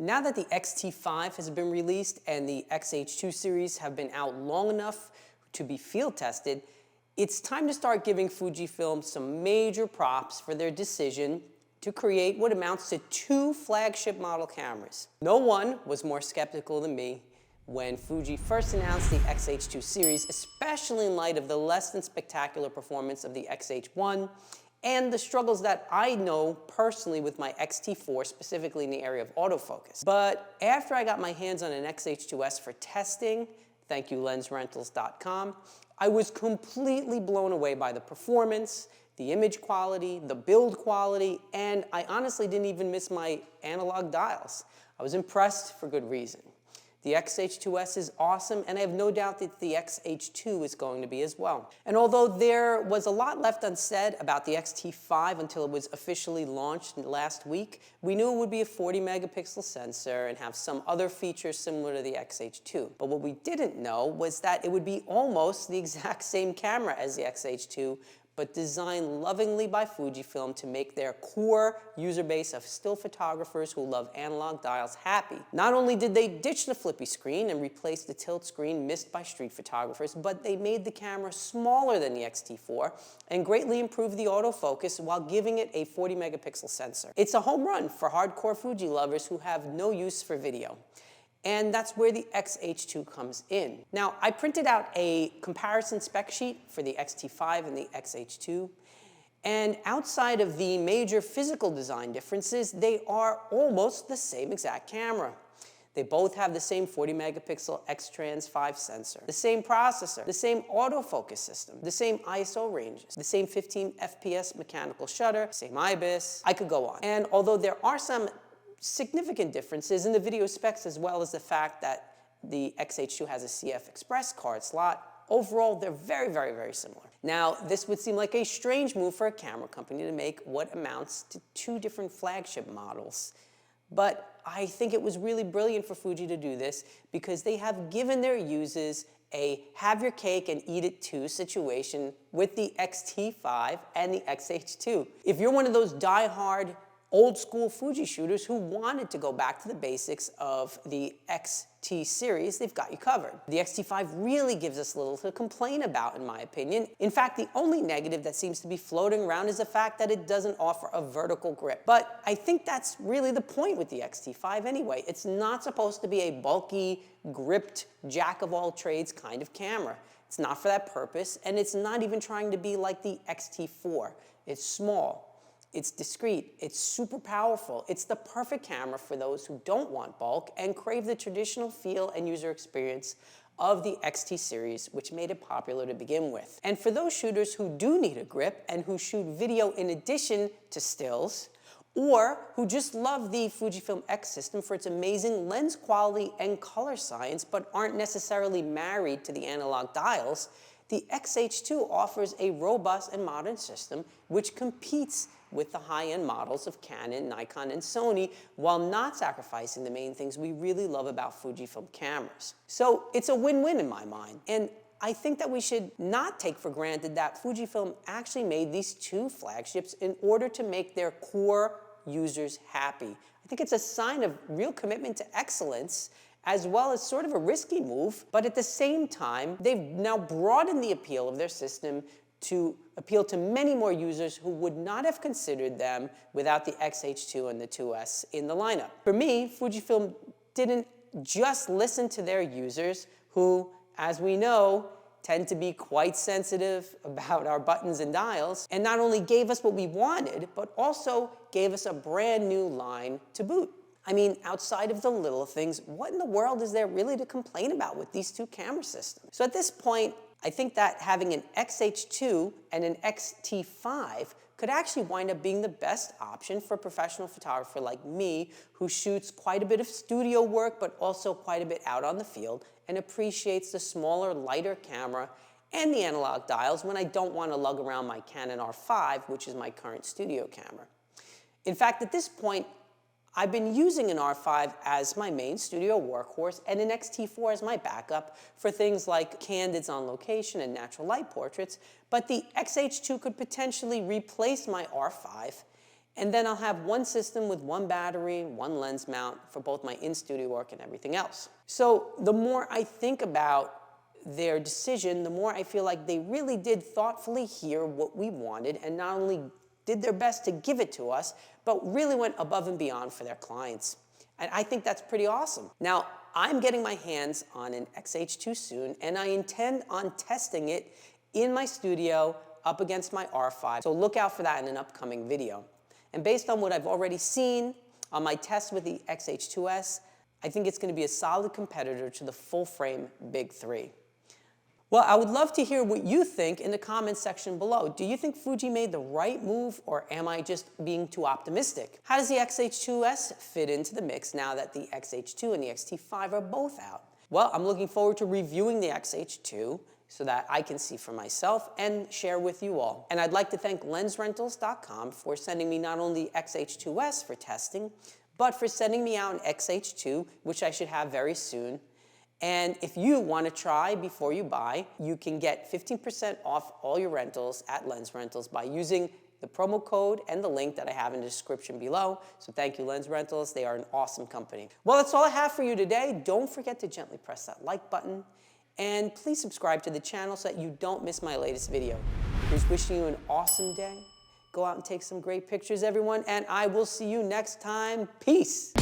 Now that the X-T5 has been released and the X-H2 series have been out long enough to be field tested, it's time to start giving Fujifilm some major props for their decision to create what amounts to 2 flagship model cameras. No one was more skeptical than me when Fuji first announced the X-H2 series, especially in light of the less than spectacular performance of the X-H1 and the struggles that I know personally with my X-T4, specifically in the area of autofocus. But after I got my hands on an X-H2S for testing, thank you lensrentals.com, I was completely blown away by the performance, the image quality, the build quality, and I honestly didn't even miss my analog dials. I was impressed for good reason. The X-H2S is awesome, and I have no doubt that the X-H2 is going to be as well. And although there was a lot left unsaid about the X-T5 until it was officially launched last week, we knew it would be a 40 megapixel sensor and have some other features similar to the X-H2. But what we didn't know was that it would be almost the exact same camera as the X-H2, but designed lovingly by Fujifilm to make their core user base of still photographers who love analog dials happy. Not only did they ditch the flippy screen and replace the tilt screen missed by street photographers, but they made the camera smaller than the X-T4 and greatly improved the autofocus while giving it a 40 megapixel sensor. It's a home run for hardcore Fuji lovers who have no use for video. And that's where the X-H2 comes in. Now, I printed out a comparison spec sheet for the X-T5 and the X-H2, and outside of the major physical design differences, they are almost the same exact camera. They both have the same 40 megapixel X-Trans5 sensor, the same processor, the same autofocus system, the same ISO ranges, the same 15 FPS mechanical shutter, same IBIS. I could go on. And although there are some significant differences in the video specs, as well as the fact that the X-H2 has a CF Express card slot, overall they're very, very, very similar. Now, this would seem like a strange move for a camera company to make what amounts to 2 different flagship models. But I think it was really brilliant for Fuji to do this because they have given their users a have your cake and eat it too situation with the X-T5 and the X-H2. If you're one of those die-hard old school Fuji shooters who wanted to go back to the basics of the X-T series, they've got you covered. The X-T5 really gives us little to complain about, in my opinion. In fact, the only negative that seems to be floating around is the fact that it doesn't offer a vertical grip. But I think that's really the point with the X-T5 anyway. It's not supposed to be a bulky, gripped, jack-of-all-trades kind of camera. It's not for that purpose, and it's not even trying to be like the X-T4. It's small. It's discreet, it's super powerful. It's the perfect camera for those who don't want bulk and crave the traditional feel and user experience of the X-T series, which made it popular to begin with. And for those shooters who do need a grip and who shoot video in addition to stills, or who just love the Fujifilm X system for its amazing lens quality and color science, but aren't necessarily married to the analog dials, the X-H2 offers a robust and modern system which competes with the high-end models of Canon, Nikon, and Sony, while not sacrificing the main things we really love about Fujifilm cameras. So it's a win-win in my mind, and I think that we should not take for granted that Fujifilm actually made these 2 flagships in order to make their core users happy. I think it's a sign of real commitment to excellence, as well as sort of a risky move, but at the same time, they've now broadened the appeal of their system to appeal to many more users who would not have considered them without the X-H2 and the 2S in the lineup. For me, Fujifilm didn't just listen to their users who, as we know, tend to be quite sensitive about our buttons and dials, and not only gave us what we wanted, but also gave us a brand new line to boot. I mean, outside of the little things, what in the world is there really to complain about with these 2 camera systems? So at this point, I think that having an X-H2 and an X-T5 could actually wind up being the best option for a professional photographer like me who shoots quite a bit of studio work, but also quite a bit out on the field and appreciates the smaller, lighter camera and the analog dials when I don't want to lug around my Canon R5, which is my current studio camera. In fact, at this point, I've been using an R5 as my main studio workhorse and an X-T4 as my backup for things like candids on location and natural light portraits, but the X-H2 could potentially replace my R5 And then I'll have one system with one battery, one lens mount for both my in-studio work and everything else. So the more I think about their decision, the more I feel like they really did thoughtfully hear what we wanted and not only did their best to give it to us, but really went above and beyond for their clients. And I think that's pretty awesome. Now, I'm getting my hands on an X-H2 soon, and I intend on testing it in my studio up against my R5. So look out for that in an upcoming video. And based on what I've already seen on my test with the X-H2S, I think it's going to be a solid competitor to the full-frame Big 3. Well, I would love to hear what you think in the comments section below. Do you think Fuji made the right move, or am I just being too optimistic? How does the X-H2S fit into the mix now that the X-H2 and the X-T5 are both out? Well, I'm looking forward to reviewing the X-H2 so that I can see for myself and share with you all. And I'd like to thank LensRentals.com for sending me not only the X-H2S for testing, but for sending me out an X-H2, which I should have very soon. And if you want to try before you buy, you can get 15% off all your rentals at Lens Rentals by using the promo code and the link that I have in the description below. So thank you, Lens Rentals. They are an awesome company. Well, that's all I have for you today. Don't forget to gently press that like button. And please subscribe to the channel so that you don't miss my latest video. Here's wishing you an awesome day. Go out and take some great pictures, everyone. And I will see you next time. Peace.